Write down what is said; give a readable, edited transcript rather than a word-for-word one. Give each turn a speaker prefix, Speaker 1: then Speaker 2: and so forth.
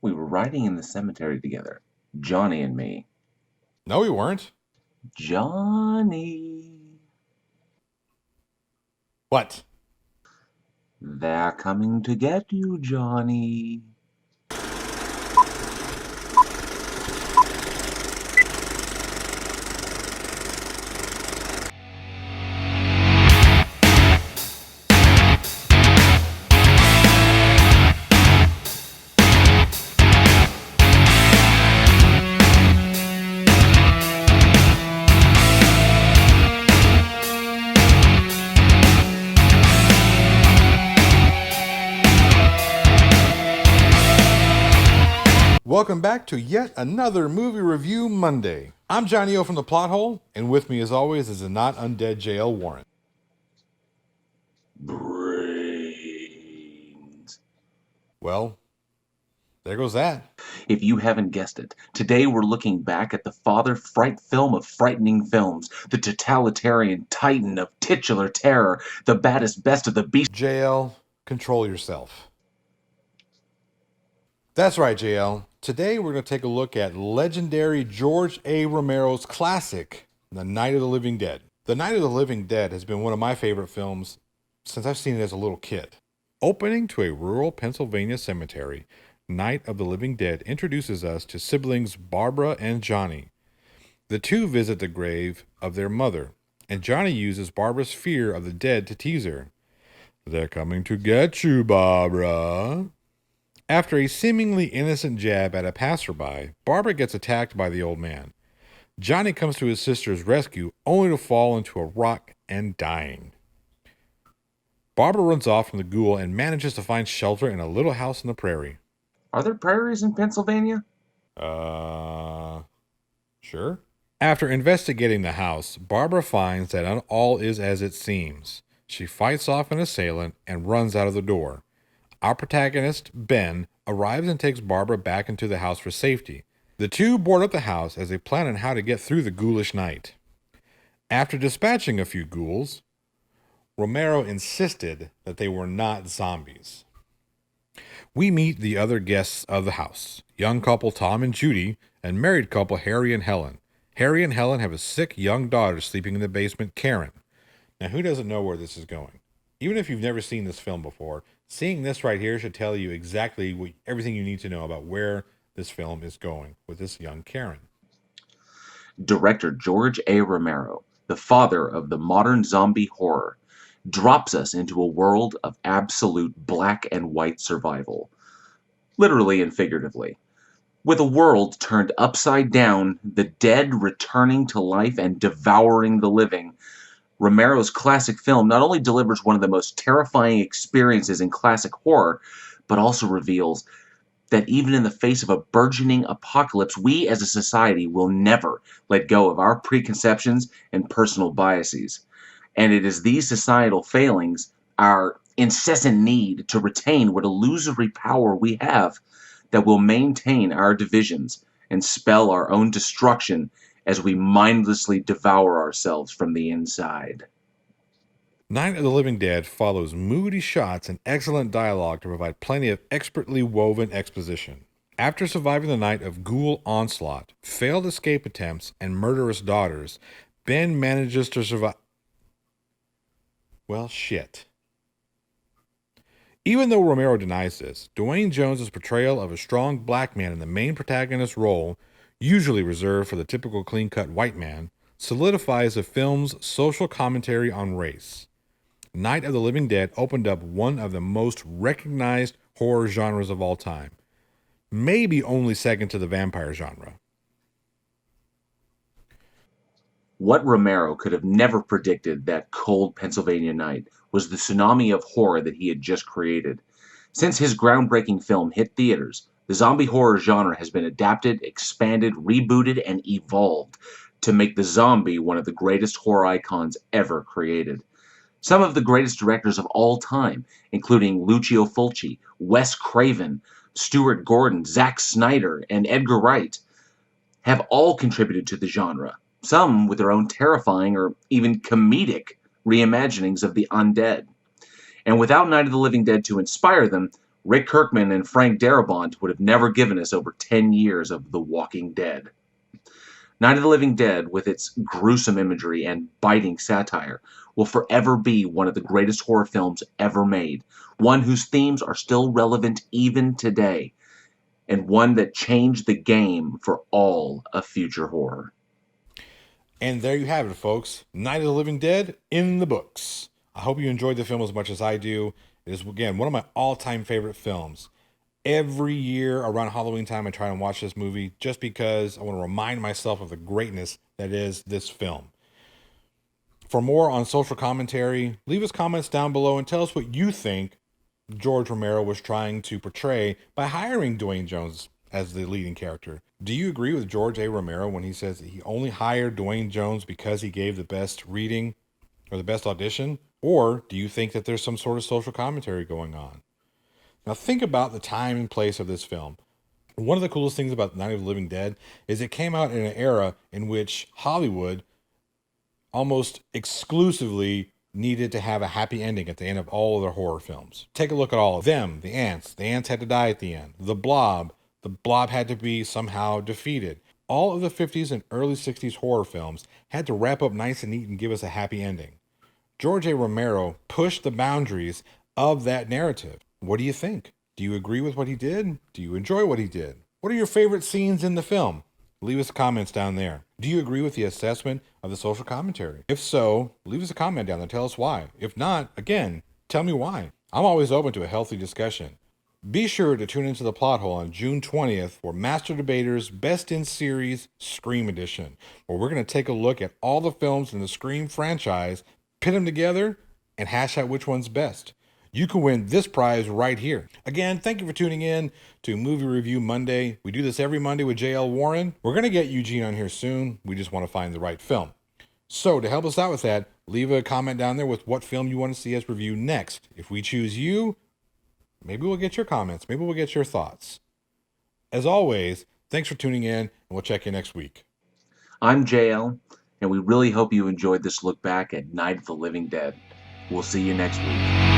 Speaker 1: We were riding in the cemetery together, Johnny and me.
Speaker 2: No, we weren't.
Speaker 1: Johnny,
Speaker 2: What?
Speaker 1: they're coming to get you, Johnny.
Speaker 2: Welcome back to yet another movie review Monday. I'm Johnny O from the Plot Hole, and with me as always is the not undead JL Warren.
Speaker 1: Brains.
Speaker 2: Well, there goes that.
Speaker 1: If you haven't guessed it, today we're looking back at the father fright film of frightening films, the totalitarian titan of titular terror, the baddest best of the beast.
Speaker 2: JL, control yourself. That's right, JL. Today we're going to take a look at legendary George A. Romero's classic, The Night of the Living Dead. The Night of the Living Dead has been one of my favorite films since I've seen it as a little kid. Opening to a rural Pennsylvania cemetery, Night of the Living Dead introduces us to siblings Barbara and Johnny. The two visit the grave of their mother, and Johnny uses Barbara's fear of the dead to tease her. "They're coming to get you, Barbara." After a seemingly innocent jab at a passerby, Barbara gets attacked by the old man. Johnny comes to his sister's rescue only to fall into a rock and dying. Barbara runs off from the ghoul and manages to find shelter in a little house in the prairie.
Speaker 1: Are there prairies in Pennsylvania?
Speaker 2: Sure. After investigating the house, Barbara finds that not all is as it seems. She fights off an assailant and runs out of the door. Our protagonist, Ben, arrives and takes Barbara back into the house for safety. The two board up the house as they plan on how to get through the ghoulish night. After dispatching a few ghouls, Romero insisted that they were not zombies. We meet the other guests of the house, young couple Tom and Judy, and married couple Harry and Helen. Harry and Helen have a sick young daughter sleeping in the basement, Karen. Now, who doesn't know where this is going? Even if you've never seen this film before, seeing this right here should tell you exactly everything you need to know about where this film is going with this young Karen.
Speaker 1: Director George A. Romero, the father of the modern zombie horror, drops us into a world of absolute black and white survival, literally and figuratively. With a world turned upside down, the dead returning to life and devouring the living, Romero's classic film not only delivers one of the most terrifying experiences in classic horror, but also reveals that even in the face of a burgeoning apocalypse, we as a society will never let go of our preconceptions and personal biases. And it is these societal failings, our incessant need to retain what illusory power we have, that will maintain our divisions and spell our own destruction as we mindlessly devour ourselves from the inside.
Speaker 2: Night of the Living Dead follows moody shots and excellent dialogue to provide plenty of expertly woven exposition. After surviving the night of ghoul onslaught, failed escape attempts, and murderous daughters, Ben manages to survive. Well, shit. Even though Romero denies this, Dwayne Jones' portrayal of a strong black man in the main protagonist's role, usually reserved for the typical clean-cut white man, solidifies the film's social commentary on race. Night of the Living Dead opened up one of the most recognized horror genres of all time, maybe only second to the vampire genre.
Speaker 1: What Romero could have never predicted that cold Pennsylvania night was the tsunami of horror that he had just created. Since his groundbreaking film hit theaters, the zombie horror genre has been adapted, expanded, rebooted, and evolved to make the zombie one of the greatest horror icons ever created. Some of the greatest directors of all time, including Lucio Fulci, Wes Craven, Stuart Gordon, Zack Snyder, and Edgar Wright, have all contributed to the genre, some with their own terrifying or even comedic reimaginings of the undead. And without Night of the Living Dead to inspire them, Rick Kirkman and Frank Darabont would have never given us over 10 years of The Walking Dead. Night of the Living Dead, with its gruesome imagery and biting satire, will forever be one of the greatest horror films ever made, one whose themes are still relevant even today, and one that changed the game for all of future horror.
Speaker 2: And there you have it, folks. Night of the Living Dead in the books. I hope you enjoyed the film as much as I do. It is, again, one of my all-time favorite films. Every year around Halloween time, I try and watch this movie just because I want to remind myself of the greatness that is this film. For more on social commentary, leave us comments down below and tell us what you think George Romero was trying to portray by hiring Dwayne Jones as the leading character. Do you agree with George A. Romero when he says that he only hired Dwayne Jones because he gave the best reading or the best audition? Or do you think that there's some sort of social commentary going on? Now think about the time and place of this film. One of the coolest things about Night of the Living Dead is it came out in an era in which Hollywood almost exclusively needed to have a happy ending at the end of all of their horror films. Take a look at all of them. The ants had to die at the end. The blob had to be somehow defeated. All of the 50s and early 60s horror films had to wrap up nice and neat and give us a happy ending. George A. Romero pushed the boundaries of that narrative. What do you think? Do you agree with what he did? Do you enjoy what he did? What are your favorite scenes in the film? Leave us comments down there. Do you agree with the assessment of the social commentary? If so, leave us a comment down there. Tell us why. If not, again, tell me why. I'm always open to a healthy discussion. Be sure to tune into the Plot Hole on June 20th for Master Debater's Best in Series Scream Edition, where we're going to take a look at all the films in the Scream franchise, pit them together, and hash out which one's best. You can win this prize right here. Again, thank you for tuning in to Movie Review Monday. We do this every Monday with J.L. Warren. We're going to get Eugene on here soon. We just want to find the right film. So to help us out with that, leave a comment down there with what film you want to see us review next. If we choose you, maybe we'll get your comments. Maybe we'll get your thoughts. As always, thanks for tuning in, and we'll check you next week.
Speaker 1: I'm JL, and we really hope you enjoyed this look back at Night of the Living Dead. We'll see you next week.